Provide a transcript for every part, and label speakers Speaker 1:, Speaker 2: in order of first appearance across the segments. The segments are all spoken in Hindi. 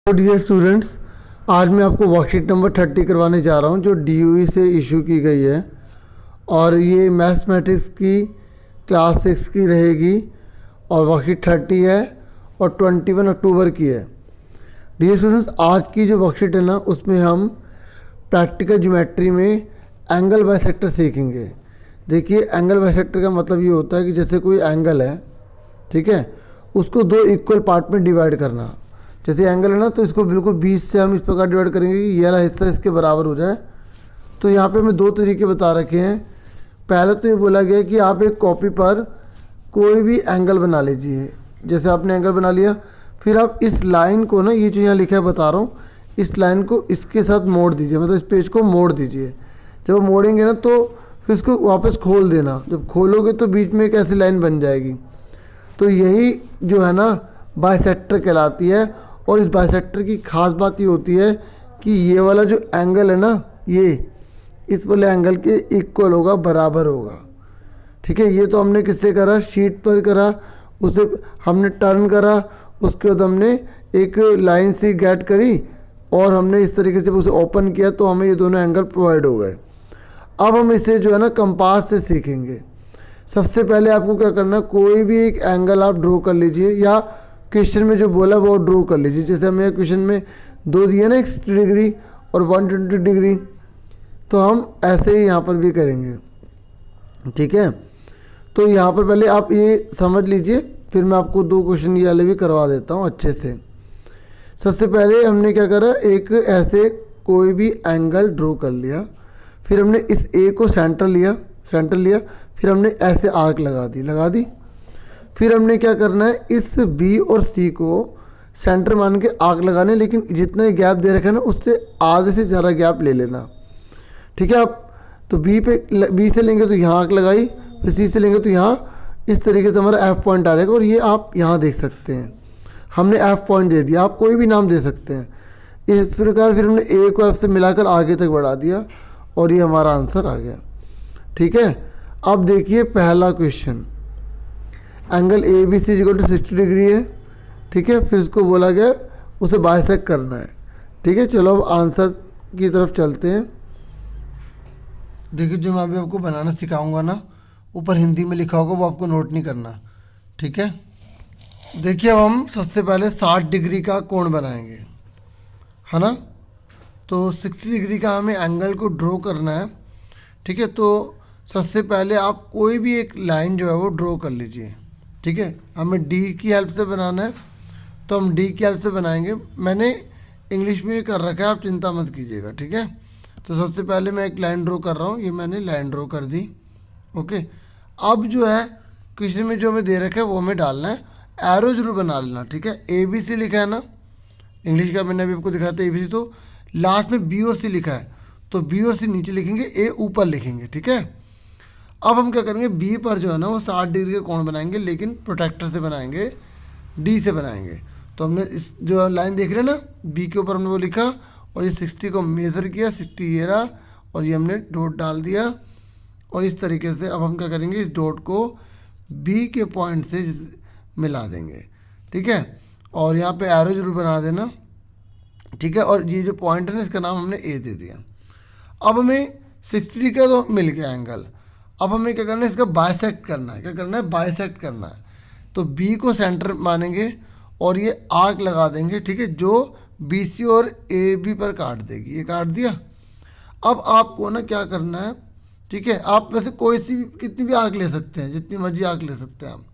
Speaker 1: तो डियर स्टूडेंट्स, आज मैं आपको वर्कशीट नंबर 30 करवाने जा रहा हूं जो DOE से इशू की गई है और ये मैथमेटिक्स की क्लास 6 की रहेगी और वर्कशीट 30 है और 21 अक्टूबर की है। डियर स्टूडेंट्स, आज की जो वर्कशीट है ना उसमें हम प्रैक्टिकल ज्योमेट्री में एंगल बाइसेक्टर सीखेंगे। देखिए, एंगल बाइसेक्टर का मतलब ये होता है कि जैसे कोई एंगल है, ठीक है, उसको दो इक्वल पार्ट में डिवाइड करना। जैसे एंगल है ना, तो इसको बिल्कुल 20 से हम इस प्रकार डिवाइड करेंगे कि ये वाला हिस्सा इसके बराबर हो जाए। तो यहाँ पे हमें दो तरीके बता रखे हैं। पहले तो ये बोला गया है कि आप एक कॉपी पर कोई भी एंगल बना लीजिए। जैसे आपने एंगल बना लिया, फिर आप इस लाइन को ना, ये जो यहाँ लिखा है बता रहा हूँ, इस लाइन को इसके साथ मोड़ दीजिए, मतलब इस पेज को मोड़ दीजिए। जब आप मोड़ेंगे ना तो फिर इसको वापस खोल देना। जब खोलोगे तो बीच में एक ऐसी लाइन बन जाएगी। तो यही जो है ना बाइसेक्टर कहलाती है। और इस बाइसेक्टर की खास बात ये होती है कि ये वाला जो एंगल है ना, ये इस वाले एंगल के इक्वल होगा, बराबर होगा। ठीक है, ये तो हमने किससे करा, शीट पर करा, उसे हमने टर्न करा, उसके बाद हमने एक लाइन से गेट करी और हमने इस तरीके से उसे ओपन किया तो हमें ये दोनों एंगल प्रोवाइड हो गए। अब हम इसे जो है ना कंपास से सीखेंगे। सबसे पहले आपको क्या करना है, कोई भी एक एंगल आप ड्रॉ कर लीजिए या क्वेश्चन में जो बोला वो ड्रॉ कर लीजिए। जैसे हमें क्वेश्चन में दो दिए ना, 60 डिग्री और 120 डिग्री, तो हम ऐसे ही यहाँ पर भी करेंगे। ठीक है, तो यहाँ पर पहले आप ये समझ लीजिए, फिर मैं आपको दो क्वेश्चन ये वाले भी करवा देता हूँ अच्छे से। सबसे पहले हमने क्या करा, एक ऐसे कोई भी एंगल ड्रॉ कर लिया, फिर हमने इस ए को सेंटर लिया, फिर हमने ऐसे आर्क लगा दी। फिर हमने क्या करना है, इस बी और सी को सेंटर मान के आर्क लगाने, लेकिन जितना गैप दे रखा है ना उससे आधे से ज़्यादा गैप ले लेना। ठीक है, आप तो बी से लेंगे तो यहाँ आर्क लगाई, फिर सी से लेंगे तो यहाँ इस तरीके से हमारा एफ पॉइंट आ जाएगा। और ये आप यहाँ देख सकते हैं, हमने एफ पॉइंट दे दिया, आप कोई भी नाम दे सकते हैं। इस प्रकार फिर हमने ए को एफ से मिलाकर आगे तक बढ़ा दिया और ये हमारा आंसर आ गया। ठीक है, अब देखिए पहला question, angle A B C equal to 60 degree है। ठीक है, फिर इसको बोला गया उसे बाइसेक्ट करना है। ठीक है, चलो अब आंसर की तरफ चलते हैं। देखिए, जो मैं अभी आपको बनाना सिखाऊंगा ना, ऊपर हिंदी में लिखा होगा, वो आपको नोट नहीं करना। ठीक है, देखिए अब हम सबसे पहले 60 डिग्री का कोण बनाएंगे, है ना। तो 60 डिग्री का हमें एंगल को ड्रॉ करना है। ठीक है, तो सबसे पहले आप कोई भी एक लाइन जो है वो ड्रॉ कर लीजिए। ठीक है, हमें डी की हेल्प से बनाना है, तो हम डी की हेल्प से बनाएंगे। मैंने इंग्लिश में कर रखा है, आप चिंता मत कीजिएगा। ठीक है, तो सबसे पहले मैं एक लाइन ड्रॉ कर रहा हूँ, ये मैंने लाइन ड्रॉ कर दी। ओके, अब जो है क्वेश्चन में जो हमें दे रखा है वो हमें डालना है, एरो जरूर बना लेना। ठीक है, ए बी सी लिखा है ना, इंग्लिश का मैंने अभी आपको दिखाया था ए बी सी, तो लास्ट में बी और सी लिखा है, तो बी और सी नीचे लिखेंगे, ए ऊपर लिखेंगे। ठीक है, अब हम क्या करेंगे, बी पर जो है ना वो 60 डिग्री का कोण बनाएंगे, लेकिन प्रोटेक्टर से बनाएंगे, डी से बनाएंगे। तो हमने इस जो लाइन देख रहे हैं ना, बी के ऊपर हमने वो लिखा और ये 60 को मेज़र किया, 60 ये रहा और ये हमने डॉट डाल दिया। और इस तरीके से अब हम क्या करेंगे, इस डॉट को बी के पॉइंट से मिला देंगे। ठीक है, और यहाँ पे एरो जरूर बना देना। ठीक है, और ये जो पॉइंट है ना, इसका नाम हमने ए दे दिया। अब हमें 60 का तो मिल गया एंगल, अब हमें क्या करना है, इसका बाइसेक्ट करना है। क्या करना है, बाइसेक्ट करना है। तो बी को सेंटर मानेंगे और ये आर्क लगा देंगे। ठीक है, जो बी सी और ए बी पर काट देगी, ये काट दिया। अब आपको ना क्या करना है, ठीक है, आप वैसे कोई सी भी कितनी भी आर्क ले सकते हैं, जितनी मर्जी आर्क ले सकते हैं आप।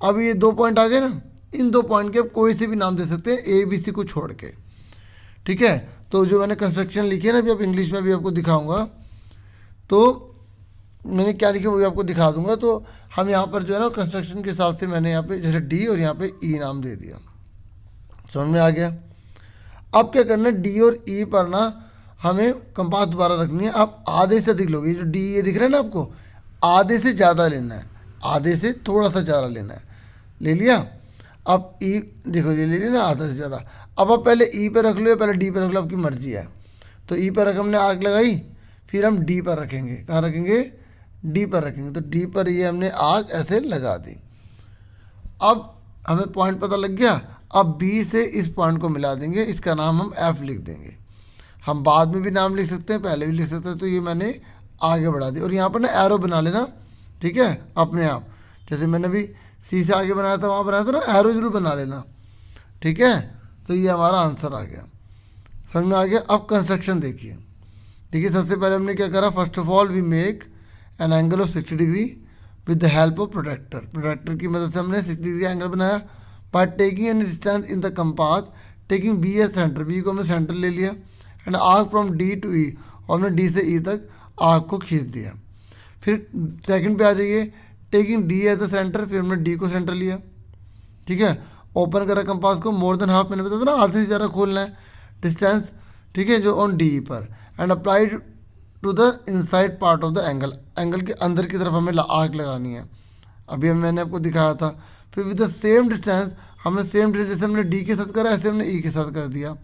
Speaker 1: अब ये दो पॉइंट आ गए ना, इन दो पॉइंट के आप कोई से भी नाम दे सकते हैं, ए बी सी को छोड़ के। ठीक है, तो जो मैंने कंस्ट्रक्शन लिखी है ना, अभी आप इंग्लिश में भी आपको दिखाऊंगा, तो मैंने क्या लिखा वो आपको दिखा दूंगा। तो हम यहाँ पर जो है ना कंस्ट्रक्शन के हिसाब से मैंने यहाँ पे जैसे डी और यहाँ पे ई नाम दे दिया। समझ में आ गया। अब क्या करना है, डी और ई पर ना हमें कंपास दोबारा रखनी है। आप आधे से अधिक लोगे, जो डी ये दिख रहा है ना आपको, आधे से ज़्यादा लेना है, आधे से थोड़ा सा ज़्यादा लेना है। ले लिया, अब ई देखो ये ले लिया ना आधा से ज़्यादा। अब आप पहले ई पर रख लो या पहले डी पर रख लो, आपकी मर्जी है। तो ई पर रख हमने आर्क लगाई, फिर हम डी पर रखेंगे। कहाँ रखेंगे, डी पर रखेंगे। तो डी पर ये हमने आर्क ऐसे लगा दी। अब हमें पॉइंट पता लग गया। अब बी से इस पॉइंट को मिला देंगे, इसका नाम हम एफ लिख देंगे। हम बाद में भी नाम लिख सकते हैं, पहले भी लिख सकते हैं। तो ये मैंने आगे बढ़ा दिया और यहाँ पर ना एरो बना लेना, ठीक है, अपने आप। जैसे मैंने भी सी से आगे बनाया था, वहाँ बनाया था ना, एरो जरूर बना लेना, ठीक है। तो ये हमारा आंसर आ गया, समझ में आ गया। अब कंस्ट्रक्शन देखिए, देखिए सबसे पहले हमने क्या करा, first of all we make an angle of 60 degree with the help of protractor. Protractor की मदद से हमने 60 डिग्री एंगल बनाया by taking any distance in the compass, taking B as centre, B को हमने सेंटर ले लिया, and arc from D to E, और हमने डी से ई तक आर्क को खींच दिया। फिर सेकंड पे आ जाइए, taking D as the center, फिर हमने डी को सेंटर लिया, ठीक है। ओपन करा कंपास को, मोर देन हाफ, मैंने बताया था ना आधे से ज़्यादा खोलना है डिस्टेंस, ठीक है, जो ऑन डी पर, and applied to the inside part of the angle, angle के अंदर की तरफ हमें आर्क लगानी है, अभी मैंने आपको दिखाया था। फिर विद द सेम डिस्टेंस, हमने सेम डिस्टेंस जैसे हमने डी के साथ करा ऐसे हमने ई के साथ कर दिया,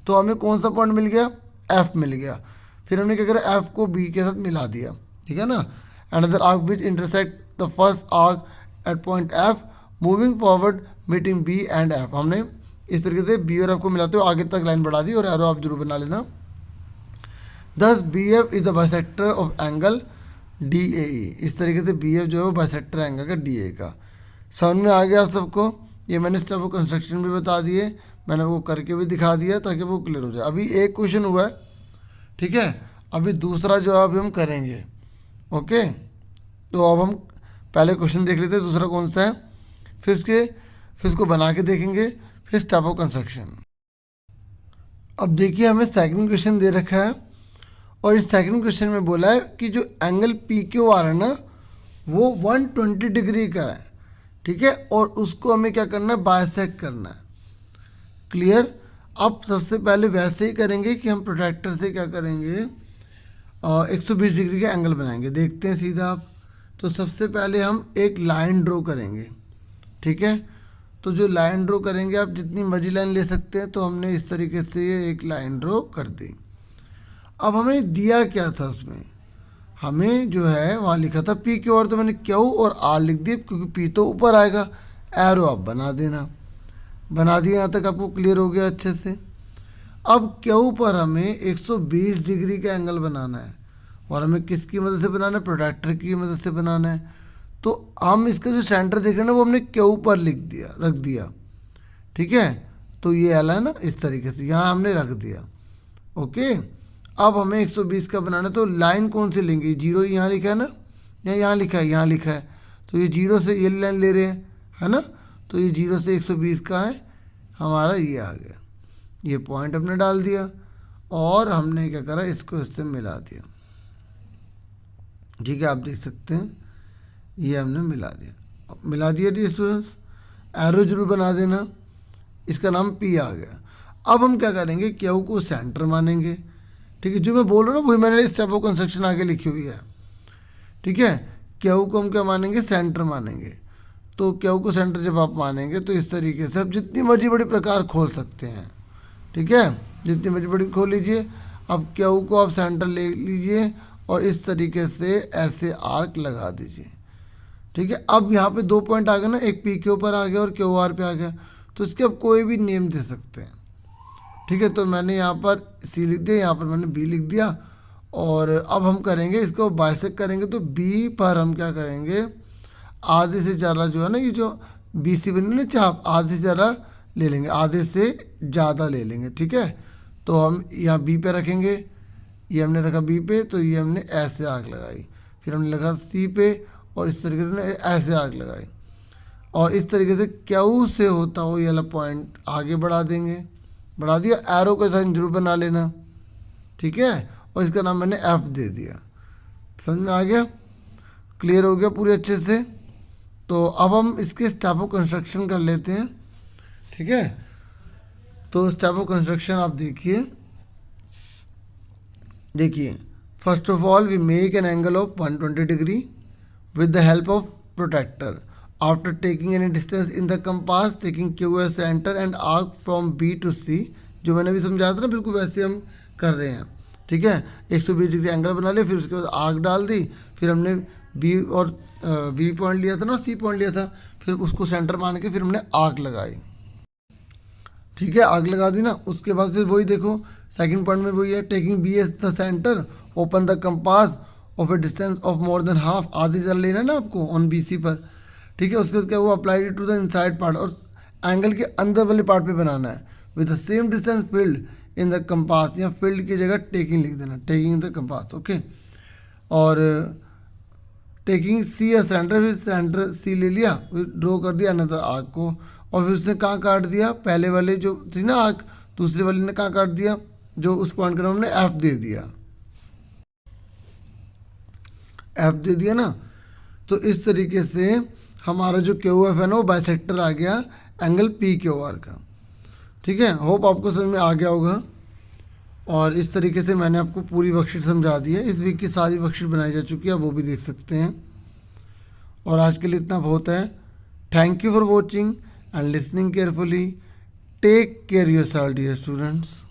Speaker 1: तो हमें कौन सा पॉइंट मिल गया, एफ मिल गया। फिर हमने क्या करा, एफ को बी के साथ मिला दिया, ठीक है ना। Another arc which intersect the first arc at point F, moving forward meeting B and F. हमने इस तरीके से बी और एफ को मिलाते हुए आगे तक लाइन बढ़ा दी, और एरो आप जरूर बना लेना। Thus B F is the bisector of angle D A E, इस तरीके से बी एफ जो है वो बाइसेक्टर एंगल का डी ए का। समझ में आ गया आप सबको। ये मैंने स्टेप ऑफ कंस्ट्रक्शन भी बता दिए, मैंने वो करके भी दिखा दिया ताकि वो क्लियर हो जाए। अभी एक क्वेश्चन हुआ है, ठीक है, अभी दूसरा जो अभी हम करेंगे, ओके। तो अब हम पहले क्वेश्चन देख लेते हैं दूसरा कौन सा है, फिर इसको बना के देखेंगे, फिर स्टेप ऑफ कंस्ट्रक्शन। अब देखिए हमें सेकंड क्वेश्चन दे रखा है, और इस सेकंड क्वेश्चन में बोला है कि जो एंगल पी क्यू आर है ना वो 120 डिग्री का है, ठीक है, और उसको हमें क्या करना है, बाइसेक्ट करना है। क्लियर। अब सबसे पहले वैसे ही करेंगे कि हम प्रोट्रैक्टर से क्या करेंगे, 120 डिग्री का एंगल बनाएंगे। देखते हैं सीधा आप। तो सबसे पहले हम एक लाइन ड्रॉ करेंगे, ठीक है। तो जो लाइन ड्रॉ करेंगे, आप जितनी मर्जी लाइन ले सकते हैं, तो हमने इस तरीके से ये एक लाइन ड्रॉ कर दी। अब हमें दिया क्या था उसमें, हमें जो है वहाँ लिखा था पी क्यू आर, तो मैंने क्यू और आर लिख दिया, क्योंकि पी तो ऊपर आएगा। एरो आप बना देना, बना दिया, यहाँ तक आपको क्लियर हो गया अच्छे से। अब क्यू पर हमें 120 डिग्री का एंगल बनाना है, और हमें किसकी मदद से बनाना है, प्रोट्रैक्टर की मदद से बनाना है। तो हम इसका जो सेंटर देख रहे हैं ना वो हमने क्यू पर रख दिया, ठीक है। तो ये एल है ना, इस तरीके से यहाँ हमने रख दिया, ओके। अब हमें 120 का बनाना है, तो लाइन कौन सी लेंगे, जीरो यहाँ लिखा है ना, या यहाँ लिखा है, यहाँ लिखा है, तो ये जीरो से ये लाइन ले रहे हैं, है ना। तो ये जीरो से 120 का है हमारा, ये आ गया, ये पॉइंट हमने डाल दिया, और हमने क्या करा, इसको इससे मिला दिया, ठीक है। आप देख सकते हैं ये हमने मिला दिया डी स्टूडेंट्स। एरो जरूर बना देना, इसका नाम पी आ गया। अब हम क्या करेंगे, क्यू को सेंटर मानेंगे, ठीक है। जो मैं बोल रहा हूँ ना वही मैंने स्टेप ऑफ कंस्ट्रक्शन आगे लिखी हुई है, ठीक है। क्यू को हम क्या मानेंगे, सेंटर मानेंगे। तो क्यू को सेंटर जब आप मानेंगे तो इस तरीके से आप जितनी मर्जी बड़ी प्रकार खोल सकते हैं, ठीक है, जितनी मर्जी बड़ी खोल लीजिए। अब क्यू को आप सेंटर ले लीजिए और इस तरीके से ऐसे आर्क लगा दीजिए, ठीक है। अब यहाँ पे दो पॉइंट आ गए ना, एक पी क्यू पर आ गया और क्यू आर पे आ गया, तो इसके आप कोई भी नेम दे सकते हैं, ठीक है। तो मैंने यहाँ पर सी लिख दिया, यहाँ पर मैंने बी लिख दिया, और अब हम करेंगे इसको बाइसेक्ट करेंगे। तो बी पर हम क्या करेंगे, आधे से ज़्यादा जो है ना, ये जो बी सी बनी ना चाप, आधे से ज़्यादा ले लेंगे, आधे से ज़्यादा ले लेंगे, ठीक है। तो हम यहाँ बी पे रखेंगे, ये हमने रखा बी पे, तो ये हमने ऐसे आग लगाई, फिर हमने लगा सी पे, और इस तरीके से ऐसे आग लगाई, और इस तरीके से क्यू से होता हो ये वाला पॉइंट आगे बढ़ा देंगे, बढ़ा दिया। एरो का साइन जरूर बना लेना, ठीक है, और इसका नाम मैंने एफ दे दिया। समझ में आ गया, क्लियर हो गया पूरे अच्छे से। तो अब हम इसके स्टेप ऑफ कंस्ट्रक्शन कर लेते हैं, ठीक है। तो स्टेप ऑफ कंस्ट्रक्शन आप देखिए first of all we make an angle of 120 degree with the help of protractor after taking any distance in the compass, taking Q as centre and arc from B to C. जो मैंने भी समझाया था ना, बिल्कुल वैसे हम कर रहे हैं, ठीक है। 120 डिग्री एंगल बना लिया, फिर उसके बाद आर्क डाल दी, फिर हमने बी पॉइंट लिया था ना, सी पॉइंट लिया था, फिर उसको सेंटर मान के फिर हमने आर्क लगाई, ठीक है, आग लगा दी ना। उसके बाद फिर वही देखो सेकंड पॉइंट में वही है, taking B as the center, open the compass of a distance of more than half, आधी चल लेना है ना आपको ऑन बी सी पर। ठीक है, उसके बाद क्या हुआ, apply to the inside part, और एंगल के अंदर वाले पार्ट पे बनाना है। With the same distance filled in the compass, या फील्ड की जगह टेकिंग लिख देना, टेकिंग द कंपास। ओके, और टेकिंग सी या सेंटर, फिर सेंटर सी ले लिया, फिर ड्रॉ कर दिया अनदर आर्क को, और फिर उसने कहाँ काट दिया, पहले वाले जो थी ना आर्क, दूसरे वाले ने कहाँ काट दिया, जो उस पॉइंट का हमने एफ दे दिया, एफ दे दिया ना। तो इस तरीके से हमारा जो क्यू एफ है ना वो बाइसेक्टर आ गया एंगल पी क्यू आर का। ठीक है, होप आपको समझ में आ गया होगा। और इस तरीके से मैंने आपको पूरी वर्कशीट समझा दी है। इस वीक की सारी वर्कशीट बनाई जा चुकी है, वो भी देख सकते हैं। और आज के लिए इतना बहुत है। Thank you for watching and listening carefully. Take care yourself dear students.